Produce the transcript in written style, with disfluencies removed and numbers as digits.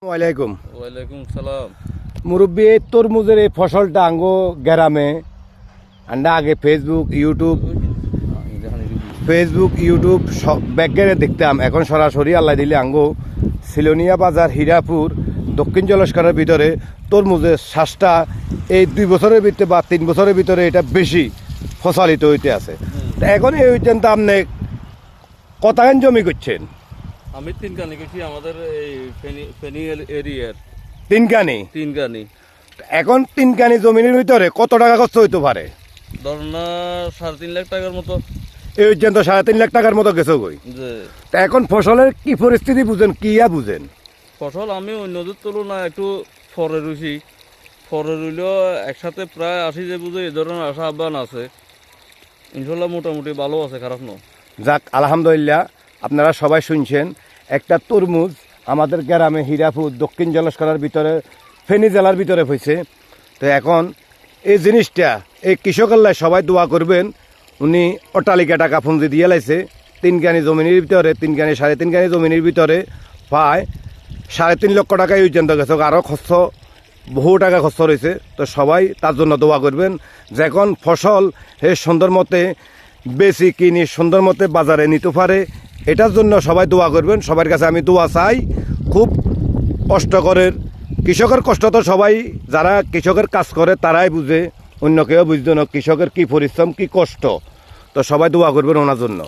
ওয়ালাইকুম ওয়ালাইকুম সালাম। মুরব্বী এই তরমুজের এই ফসলটা আঙ্গো গ্রামে আন্ডা আগে ফেসবুক ইউটিউব সব ব্যাগেরে দেখতাম। এখন সরাসরি আল্লাহ দিলে আঙ্গো সিলোনিয়া বাজার হিরাপুর দক্ষিণ জলস্কারের ভিতরে তরমুজের শ্বাসটা এই 2 বছরের ভিতরে বা 3 বছরের ভিতরে এটা বেশি ফসলিত হইতে আছে। তা এখন এই হইতেন তো আপনি কতখান জমি করছেন? আমি তিনকানি করছি আমাদের এই ফেনী এরিয়ার তিনকানি। এখন তিনকানি জমিনের ভিতরে কত টাকা খরচ হইতে পারে? ধর না 3.5 লাখ টাকার মতো। এই পর্যন্ত 3.5 লাখ টাকার মতো গেছে কই? যে তা এখন ফসলের কি পরিস্থিতি বুঝেন, কিয়া বুঝেন? ফসল আমি অন্যদের তুলনায় একটু ফরে রুছি। ফরে রইলেও একসাথে প্রায় 80 যে বুঝে এই ধরনের আশা আহ্বান আছে। ইনশাল্লাহ মোটামুটি ভালো আছে, খারাপ না। যাক আলহামদুলিল্লাহ, আপনারা সবাই শুনছেন একটা তরমুজ আমাদের গ্রামে হিরাপুর দক্ষিণ জলস্করার ভিতরে ফেনী জেলার ভিতরে হয়েছে। তো এখন এই জিনিসটা এই কৃষকের সবাই দোয়া করবেন। উনি অট্টালিকা টাকা পুঁজি দিয়ে লাইছে তিনকানি জমিনের ভিতরে, 3.5 কানি জমিনের ভিতরে প্রায় 3.5 লক্ষ টাকা এই পর্যন্ত গেছে। আরও খরচ বহু টাকা খরচ রয়েছে। তো সবাই তার জন্য দোয়া করবেন যে এখন ফসল হে সুন্দর মতে বেশি কিনি সুন্দর মতে বাজারে নিতে পারে। এটার জন্য সবাই দোয়া করবেন। সবার কাছে আমি দোয়া চাই। খুব কষ্টকরের কৃষকের কষ্ট তো সবাই যারা কৃষকের কাজ করে তারাই বুঝে, অন্য কেউ বুঝতো না কৃষকের কী পরিশ্রম কী কষ্ট। তো সবাই দোয়া করবেন ওনার জন্য।